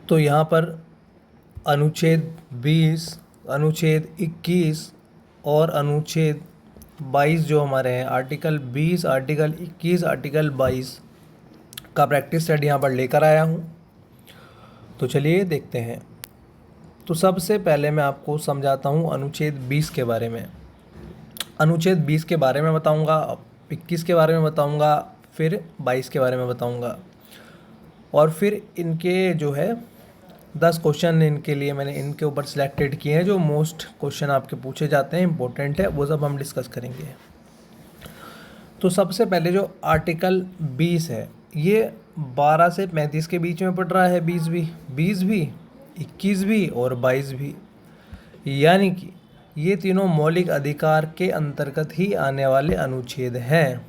तो यहाँ पर अनुच्छेद 20, अनुच्छेद 21 और अनुच्छेद 22 जो हमारे हैं, आर्टिकल 20, आर्टिकल 21, आर्टिकल 22 का प्रैक्टिस सेट यहाँ पर लेकर आया हूँ। तो चलिए देखते हैं। तो सबसे पहले मैं आपको समझाता हूँ अनुच्छेद 20 के बारे में। अनुच्छेद 20 के बारे में बताऊँगा, 21 के बारे में बताऊँगा, फिर 22 के बारे में बताऊँगा, और फिर इनके जो है 10 क्वेश्चन इनके लिए मैंने इनके ऊपर सिलेक्टेड किए हैं, जो मोस्ट क्वेश्चन आपके पूछे जाते हैं, इंपॉर्टेंट है, वो सब हम डिस्कस करेंगे। तो सबसे पहले जो आर्टिकल 20 है, ये 12 से 35 के बीच में पड़ रहा है। 20 भी, 21 भी और 22 भी, यानी कि ये तीनों मौलिक अधिकार के अंतर्गत ही आने वाले अनुच्छेद हैं।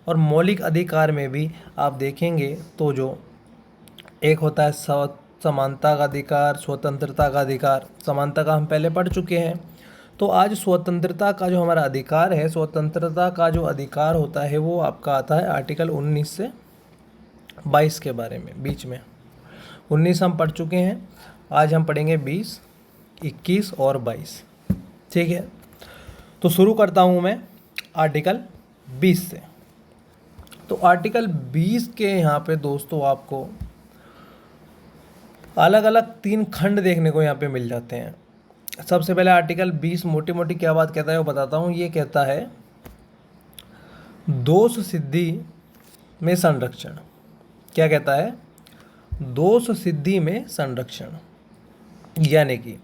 और मौलिक अधिकार में भी आप देखेंगे तो जो एक होता है समानता का अधिकार, स्वतंत्रता का अधिकार। समानता का हम पहले पढ़ चुके हैं। तो आज स्वतंत्रता का जो हमारा अधिकार है, स्वतंत्रता का जो अधिकार होता है वो आपका आता है आर्टिकल 19 से 22 के बारे में। बीच में 19 हम पढ़ चुके हैं, आज हम पढ़ेंगे 20, 21 और 22। ठीक है, तो शुरू करता हूँ मैं आर्टिकल 20 से। तो आर्टिकल 20 के यहाँ पे दोस्तों आपको अलग अलग 3 खंड देखने को यहाँ पे मिल जाते हैं। सबसे पहले आर्टिकल 20 मोटी मोटी क्या बात कहता है वो बताता हूँ। ये कहता है दोष सिद्धि में संरक्षण। क्या कहता है? दोष सिद्धि में संरक्षण, यानी कि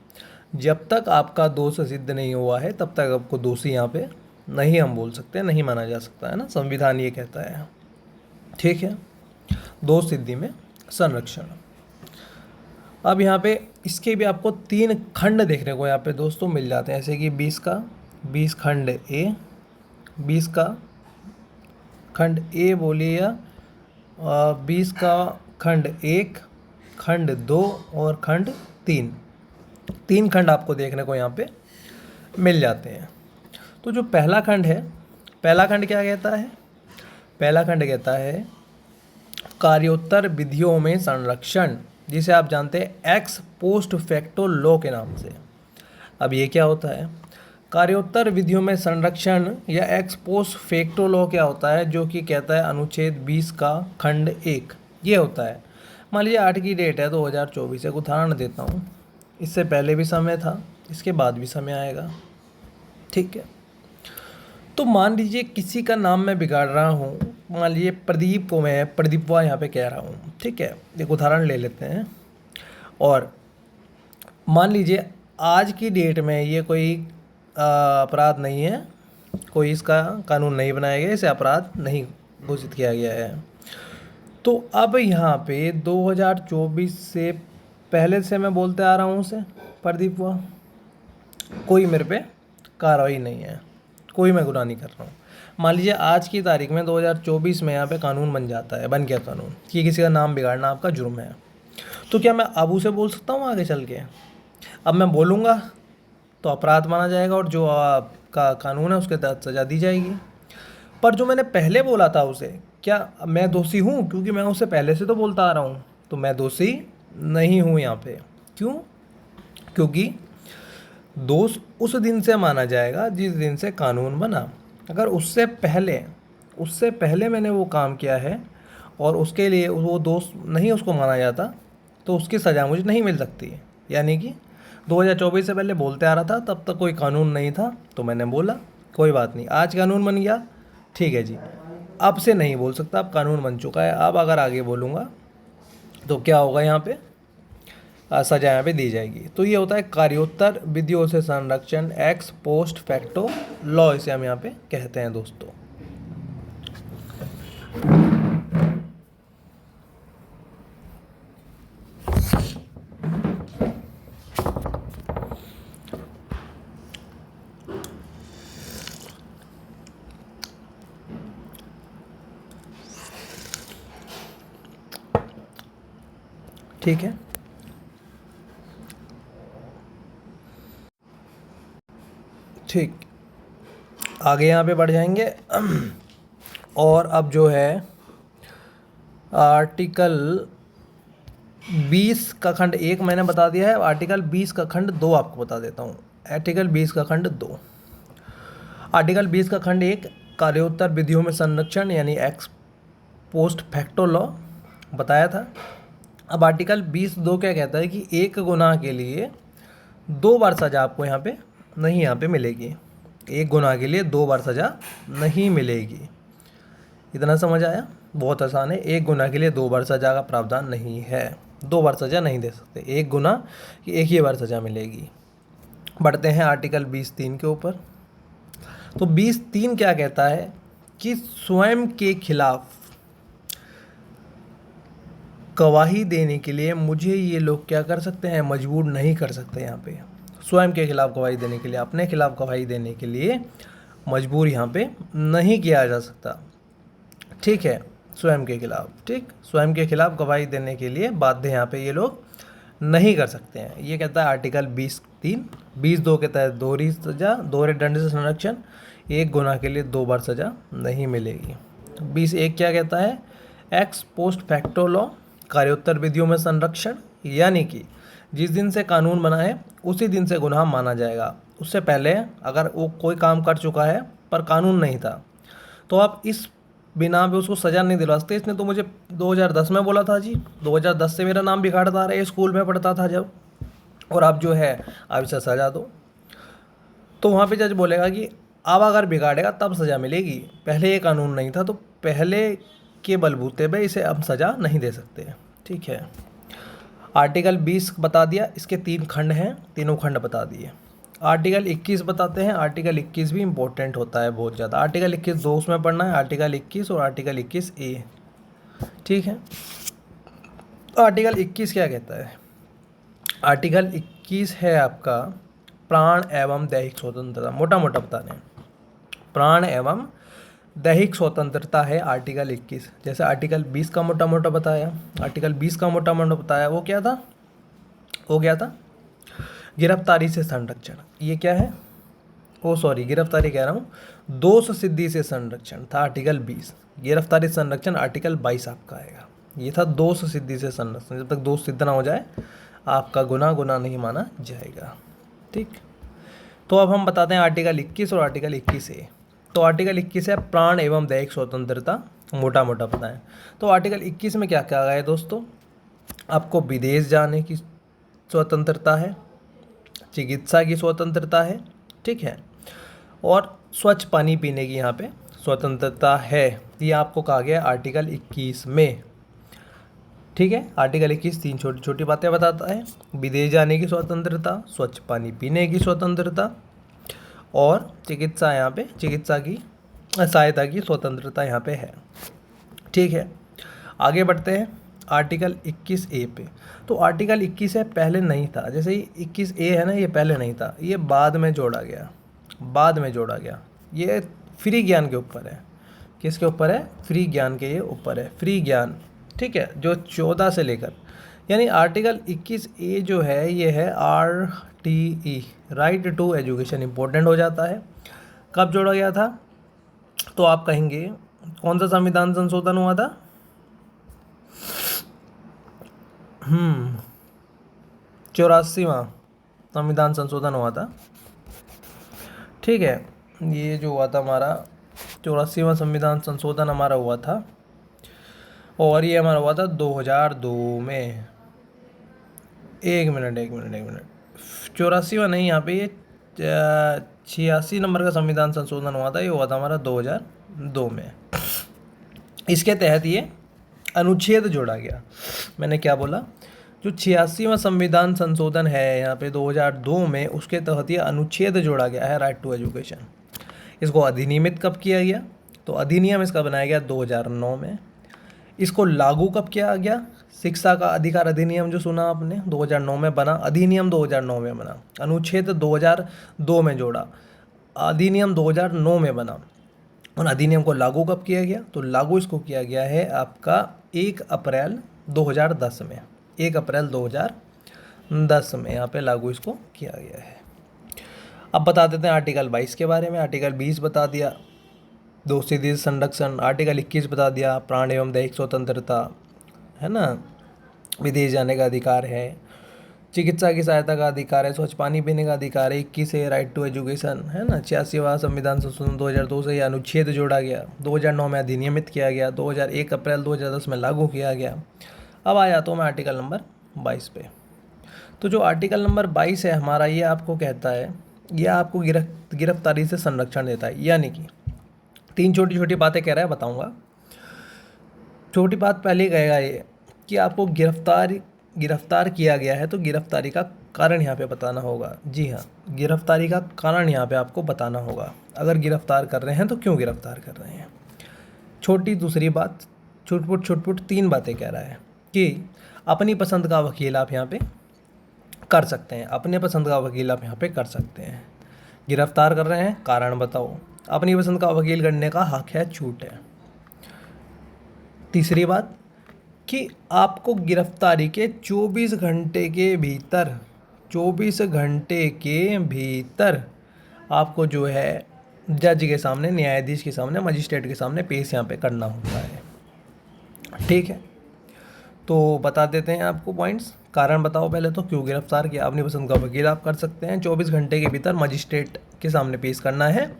जब तक आपका दोष सिद्ध नहीं हुआ है तब तक आपको दोषी यहाँ पे नहीं हम बोल सकते, नहीं माना जा सकता है ना, संविधान ये कहता है। ठीक है, दोष सिद्धि में संरक्षण। अब यहाँ पे इसके भी आपको 3 खंड देखने को यहाँ पे दोस्तों मिल जाते हैं, जैसे कि 20 खंड ए, 20 का खंड ए बोलिए, या 20 का खंड 1, खंड 2 और खंड 3। 3 खंड आपको देखने को यहाँ पे मिल जाते हैं। तो जो पहला खंड है, पहला खंड क्या कहता है? पहला खंड कहता है कार्योत्तर विधियों में संरक्षण, जिसे आप जानते हैं एक्स पोस्ट फैक्टो लॉ के नाम से। अब ये क्या होता है? कार्योत्तर विधियों में संरक्षण या एक्स पोस्ट फैक्टो लॉ क्या होता है? जो कि कहता है अनुच्छेद 20 का खंड 1 ये होता है। मान लीजिए 8 की डेट है 2024, एक उदाहरण देता हूँ। इससे पहले भी समय था, इसके बाद भी समय आएगा। ठीक है, तो मान लीजिए किसी का नाम मैं बिगाड़ रहा हूँ, मान लीजिए प्रदीप को मैं प्रदीपवा यहाँ पे कह रहा हूँ। ठीक है, एक उदाहरण ले लेते हैं। और मान लीजिए आज की डेट में ये कोई अपराध नहीं है, कोई इसका कानून नहीं बनाया गया, इसे अपराध नहीं घोषित किया गया है। तो अब यहाँ पे 2024 से पहले से मैं बोलते आ रहा हूँ उसे प्रदीप हुआ, कोई मेरे पे कार्रवाई नहीं है, कोई मैं गुनाह नहीं कर रहा हूँ। मान लीजिए आज की तारीख में 2024 में यहाँ पे कानून बन जाता है, बन गया कानून कि किसी का नाम बिगाड़ना आपका जुर्म है। तो क्या मैं अब उसे बोल सकता हूँ आगे चल के? अब मैं बोलूँगा तो अपराध माना जाएगा और जो आपका कानून है उसके तहत सज़ा दी जाएगी। पर जो मैंने पहले बोला था उसे, क्या मैं दोषी हूँ? क्योंकि मैं उसे पहले से तो बोलता आ रहा हूँ, तो मैं दोषी नहीं हूँ यहाँ पे। क्यों? क्योंकि दोष उस दिन से माना जाएगा जिस दिन से कानून बना। अगर उससे पहले मैंने वो काम किया है और उसके लिए वो दोष नहीं उसको माना जाता, तो उसकी सज़ा मुझे नहीं मिल सकती है। यानी कि 2024 से पहले बोलते आ रहा था, तब तक कोई कानून नहीं था, तो मैंने बोला कोई बात नहीं, आज कानून बन गया, ठीक है जी, अब से नहीं बोल सकता, अब कानून बन चुका है, अब अगर आगे बोलूँगा तो क्या होगा, यहाँ पे सजा यहाँ पे दी जाएगी। तो ये होता है कार्योत्तर विधियों से संरक्षण, एक्स पोस्ट फैक्टो लॉ, इसे हम यहाँ पे कहते हैं दोस्तों। ठीक है, ठीक, आगे यहाँ पे बढ़ जाएंगे। और अब जो है आर्टिकल 20 का खंड 1 मैंने बता दिया है, आर्टिकल 20 का खंड 2 आपको बता देता हूँ। आर्टिकल 20 का खंड 2, आर्टिकल 20 का खंड 1 कार्योत्तर विधियों में संरक्षण यानी एक्स पोस्ट फैक्टो लॉ बताया था। अब आर्टिकल 20(2) क्या कहता है कि एक गुनाह के लिए 2 बार सज़ा आपको यहाँ पे मिलेगी। एक गुनाह के लिए 2 बार सज़ा नहीं मिलेगी। इतना समझ आया? बहुत आसान है। एक गुनाह के लिए 2 बार सज़ा का प्रावधान नहीं है, 2 बार सज़ा नहीं दे सकते। एक गुनाह की एक ही बार सज़ा मिलेगी। बढ़ते हैं आर्टिकल 20(3) के ऊपर। तो 20(3) क्या कहता है कि स्वयं के खिलाफ गवाही देने के लिए मुझे ये लोग क्या कर सकते हैं, मजबूर नहीं कर सकते। यहाँ पे स्वयं के खिलाफ गवाही देने के लिए, अपने खिलाफ गवाही देने के लिए मजबूर यहाँ पे नहीं किया जा सकता। ठीक है, स्वयं के खिलाफ, ठीक, स्वयं के खिलाफ गवाही देने के लिए बाध्य यहाँ पे ये लोग नहीं कर सकते हैं। ये कहता है आर्टिकल 20(3). 20(2) के तहत दोहरी सजा, दोहरे दंड से संरक्षण, एक गुनाह के लिए 2 बार सजा नहीं मिलेगी। 20(1) क्या कहता है, एक्स पोस्ट फैक्टो लॉ, कार्योत्तर विधियों में संरक्षण, यानी कि जिस दिन से कानून बना है उसी दिन से गुनाह माना जाएगा। उससे पहले अगर वो कोई काम कर चुका है पर कानून नहीं था, तो आप इस बिना पे उसको सज़ा नहीं दिलवा सकते। इसने तो मुझे 2010 में बोला था जी, 2010 से मेरा नाम बिगाड़ता रहा है, स्कूल में पढ़ता था जब, और अब जो है अब इसे सज़ा दो। तो वहाँ पे जज बोलेगा कि अब अगर बिगाड़ेगा तब सज़ा मिलेगी, पहले ये कानून नहीं था तो पहले के बलबूते पे इसे अब सज़ा नहीं दे सकते। ठीक है, आर्टिकल 20 बता दिया, इसके 3 खंड हैं, तीनों खंड बता दिए। आर्टिकल 21 बताते हैं। आर्टिकल 21 भी इंपॉर्टेंट होता है बहुत ज़्यादा। आर्टिकल 21 2 उसमें पढ़ना है, आर्टिकल 21 और आर्टिकल 21(a). ठीक है, आर्टिकल 21 क्या कहता है, आर्टिकल 21 है आपका प्राण एवं दैहिक स्वतंत्रता। मोटा मोटा बता दें, प्राण एवं दैहिक स्वतंत्रता है आर्टिकल 21। जैसे आर्टिकल 20 का मोटा मोटा बताया, आर्टिकल 20 का मोटा मोटा बताया, वो क्या था, वो क्या था, गिरफ्तारी से संरक्षण। ये क्या है, ओ सॉरी गिरफ्तारी कह रहा हूँ, दोष सिद्धि से संरक्षण था आर्टिकल 20। गिरफ्तारी संरक्षण आर्टिकल 22 आपका आएगा। ये था दोष सिद्धि से संरक्षण, जब तक दोष सिद्ध ना हो जाए आपका गुनाह नहीं माना जाएगा। ठीक, तो अब हम बताते हैं आर्टिकल 21 और आर्टिकल 21(a). तो आर्टिकल 21 है प्राण एवं दैहिक स्वतंत्रता, मोटा मोटा बताएं। तो आर्टिकल 21 में क्या क्या है दोस्तों, आपको विदेश जाने की स्वतंत्रता है, चिकित्सा की स्वतंत्रता है, ठीक है, और स्वच्छ पानी पीने की यहाँ पे स्वतंत्रता है। ये आपको कहा गया आर्टिकल 21 में। ठीक है, आर्टिकल 21 3 छोटी छोटी बातें बताता है, विदेश जाने की स्वतंत्रता, स्वच्छ पानी पीने की स्वतंत्रता और चिकित्सा, यहाँ पे चिकित्सा की सहायता की स्वतंत्रता यहाँ पे है। ठीक है, आगे बढ़ते हैं आर्टिकल 21(a) पे। तो आर्टिकल 21 है पहले नहीं था, जैसे 21(a) है ना, ये पहले नहीं था, ये बाद में जोड़ा गया, बाद में जोड़ा गया। ये फ्री ज्ञान के ऊपर है, किसके ऊपर है, फ्री ज्ञान के ये ऊपर है, फ्री ज्ञान। ठीक है, जो 14 से लेकर, यानी आर्टिकल 21(a) जो है ये है RTE, right to education, important हो जाता है। कब जोड़ा गया था, तो आप कहेंगे कौन सा संविधान संशोधन हुआ था, 84वां संविधान संशोधन हुआ था। ठीक है, ये जो हुआ था हमारा 84वां संविधान संशोधन हमारा हुआ था, और ये हमारा हुआ था 2002 में। एक मिनट 84वां नहीं, यहाँ पे ये 86 नंबर का संविधान संशोधन हुआ था, ये हुआ था हमारा 2002 में। इसके तहत ये अनुच्छेद जोड़ा गया। मैंने क्या बोला, जो 86वां संविधान संशोधन है यहाँ पे 2002 में, उसके तहत ये अनुच्छेद जोड़ा गया है, राइट टू एजुकेशन। इसको अधिनियमित कब किया गया, तो अधिनियम इसका बनाया गया 2009 में। इसको लागू कब किया गया, शिक्षा का अधिकार अधिनियम जो सुना आपने 2009 में बना, अधिनियम 2009 में बना, अनुच्छेद 2002 में जोड़ा, अधिनियम 2009 में बना। और अधिनियम को लागू कब किया गया, तो लागू इसको किया गया है आपका 1 अप्रैल 2010 में, 1 अप्रैल 2010 में यहाँ पे लागू इसको किया गया है। अब बता देते हैं आर्टिकल 22 के बारे में। आर्टिकल 20 बता दिया, दोष सिद्धि संरक्षण। आर्टिकल 21 बता दिया, प्राण एवं दैहिक स्वतंत्रता, है ना। विदेश जाने का अधिकार है, चिकित्सा की सहायता का अधिकार है, स्वच्छ पानी पीने का अधिकार है, 21 है राइट टू एजुकेशन, है ना। 86वां संविधान संशोधन 2002 से यह अनुच्छेद जोड़ा गया, 2009 में अधिनियमित किया गया, 2001 अप्रैल 2010 में लागू किया गया। अब आ जाता हूँ मैं आर्टिकल नंबर 22 पे। तो जो आर्टिकल नंबर 22 है हमारा, ये आपको कहता है, यह आपको गिरफ्तारी से संरक्षण देता है। यानी कि 3 छोटी छोटी बातें कह रहा है, बताऊँगा। छोटी बात पहले कहेगा ये कि आपको गिरफ्तार किया गया है तो गिरफ्तारी का कारण यहाँ पे बताना होगा। जी हाँ, गिरफ्तारी का कारण यहाँ पे आपको बताना होगा। अगर गिरफ्तार कर रहे हैं तो क्यों गिरफ्तार कर रहे हैं। छोटी दूसरी बात, छुटपुट 3 बातें कह रहा है कि अपनी पसंद का वकील आप यहाँ पे कर सकते हैं, अपने पसंद का वकील आप यहाँ पे कर सकते हैं। गिरफ्तार कर रहे हैं, कारण बताओ। अपनी पसंद का वकील करने का हक है, छूट है। तीसरी बात कि आपको गिरफ्तारी के 24 घंटे के भीतर, 24 घंटे के भीतर आपको जो है जज के सामने, न्यायाधीश के सामने, मजिस्ट्रेट के सामने पेश यहाँ पे करना होता है। ठीक है, तो बता देते हैं आपको पॉइंट्स। कारण बताओ पहले तो, क्यों गिरफ्तार किया। अपनी पसंद का वकील आप कर सकते हैं, 24 घंटे के भीतर मजिस्ट्रेट के सामने पेश करना है।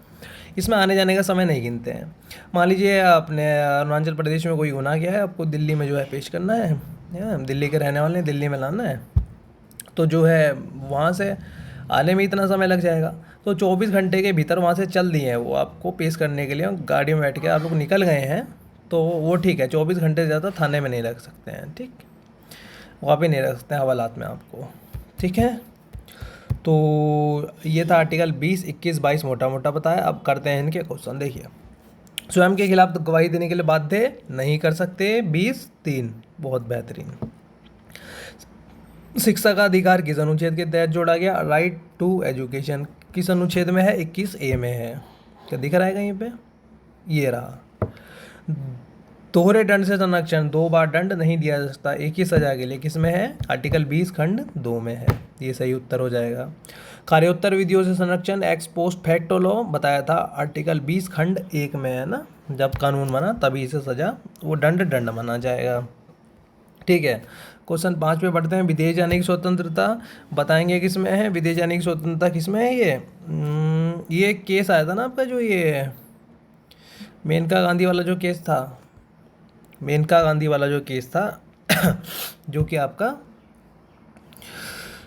इसमें आने जाने का समय नहीं गिनते हैं। मान लीजिए आपने अरुणाचल प्रदेश में कोई गुनाह किया है, आपको दिल्ली में जो है पेश करना है, दिल्ली के रहने वाले हैं, दिल्ली में लाना है, तो जो है वहाँ से आने में इतना समय लग जाएगा। तो 24 घंटे के भीतर वहाँ से चल दिए हैं वो आपको पेश करने के लिए, गाड़ी में बैठ के आप लोग निकल गए हैं तो वो ठीक है। 24 घंटे से ज़्यादा थाने में नहीं रख सकते हैं, ठीक, वहाँ पे नहीं रख सकते हैं हवालात में आपको, ठीक है। तो ये था आर्टिकल 20, 21, 22 मोटा मोटा बताया। अब करते हैं इनके क्वेश्चन। देखिए, स्वयं के खिलाफ गवाही देने के लिए बाध्य नहीं कर सकते, 20(3), बहुत बेहतरीन। शिक्षा का अधिकार किस अनुच्छेद के तहत जोड़ा गया, राइट टू एजुकेशन, किस अनुच्छेद में है, 21A में है। क्या दिख रहा है कहीं पे, ये रहा। दोहरे दंड से संरक्षण, 2 बार दंड नहीं दिया जा सकता एक ही सजा के लिए, किस में है, आर्टिकल 20 खंड 2 में है। ये सही उत्तर हो जाएगा। कार्योत्तर विधियों से संरक्षण, एक्स पोस्ट फैक्टो लॉ बताया था, आर्टिकल 20 खंड 1 में है ना। जब कानून बना तभी इसे सजा, वो दंड माना जाएगा, ठीक है। क्वेश्चन 5 पे बढ़ते हैं। विदेश जाने की स्वतंत्रता बताएंगे किस में है, विदेश जाने की स्वतंत्रता किस में है। ये केस आया था ना आपका, जो ये मेनका गांधी वाला जो केस था, मेनका गांधी वाला जो केस था जो कि आपका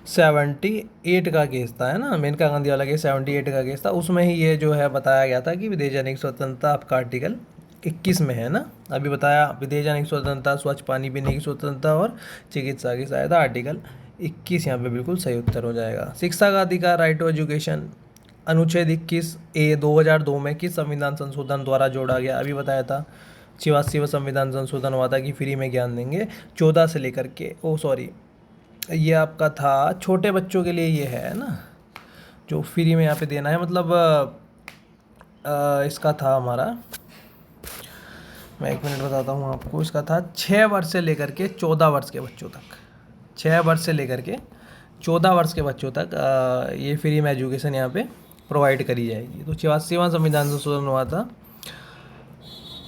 78 का केस था, है ना। मेनका गांधी वाला केस 78 का केस था। उसमें ही ये जो है बताया गया था कि विदेश जाने की स्वतंत्रता आपका आर्टिकल 21 में है ना। अभी बताया विदेश जाने की स्वतंत्रता, स्वच्छ पानी पीने की स्वतंत्रता और चिकित्सा की सहायता, आर्टिकल 21 यहाँ पे बिल्कुल सही उत्तर हो जाएगा। शिक्षा का अधिकार, राइट टू एजुकेशन, अनुच्छेद 21A 2002 में किस संविधान संशोधन द्वारा जोड़ा गया, अभी बताया था। 86वां संविधान संशोधन हुआ था कि फ्री में ज्ञान देंगे 14 से लेकर के, ये आपका था छोटे बच्चों के लिए, ये है ना, जो फ्री में यहाँ पे देना है। मतलब इसका था हमारा, मैं 1 मिनट बताता हूँ आपको। इसका था 6 वर्ष से लेकर के 14 वर्ष के बच्चों तक, 6 वर्ष से लेकर के 14 वर्ष के बच्चों तक ये फ्री में एजुकेशन यहाँ पे प्रोवाइड करी जाएगी। तो 86वां संविधान संशोधन हुआ था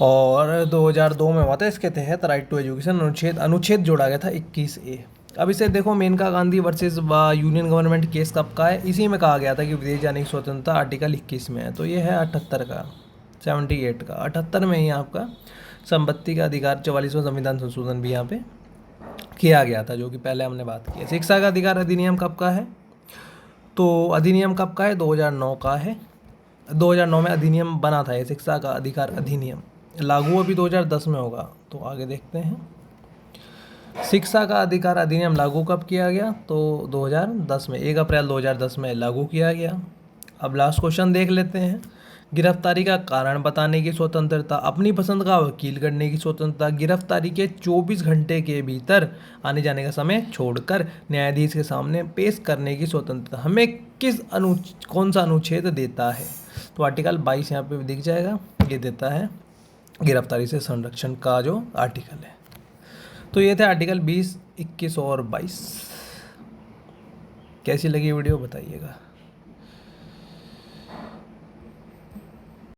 और 2002 में हुआ था। इसके तहत राइट टू एजुकेशन अनुच्छेद जोड़ा गया था 21A। अब इसे देखो, Maneka Gandhi versus Union government case कब का है, इसी में कहा गया था कि विदेश जाने की स्वतंत्रता आर्टिकल 21 में है। तो ये है 78 का, 78 का, 78 में ही आपका संपत्ति का अधिकार 44वां संविधान संशोधन भी यहाँ पे किया गया था, जो कि पहले हमने बात की है। शिक्षा का अधिकार अधिनियम कब का है, तो अधिनियम कब का है, 2009 का है। 2009 में अधिनियम बना था ये शिक्षा का अधिकार अधिनियम, लागू अभी 2010 में होगा। तो आगे देखते हैं, शिक्षा का अधिकार अधिनियम लागू कब किया गया, तो 2010 में, 1 अप्रैल 2010 में लागू किया गया। अब लास्ट क्वेश्चन देख लेते हैं। गिरफ्तारी का कारण बताने की स्वतंत्रता, अपनी पसंद का वकील करने की स्वतंत्रता, गिरफ्तारी के 24 घंटे के भीतर आने जाने का समय छोड़कर न्यायाधीश के सामने पेश करने की स्वतंत्रता हमें कौन सा अनुच्छेद देता है, तो आर्टिकल 22 यहाँ पे दिख जाएगा, ये देता है गिरफ्तारी से संरक्षण का जो आर्टिकल है। तो ये थे आर्टिकल 20, 21 और 22। कैसी लगी वीडियो बताइएगा।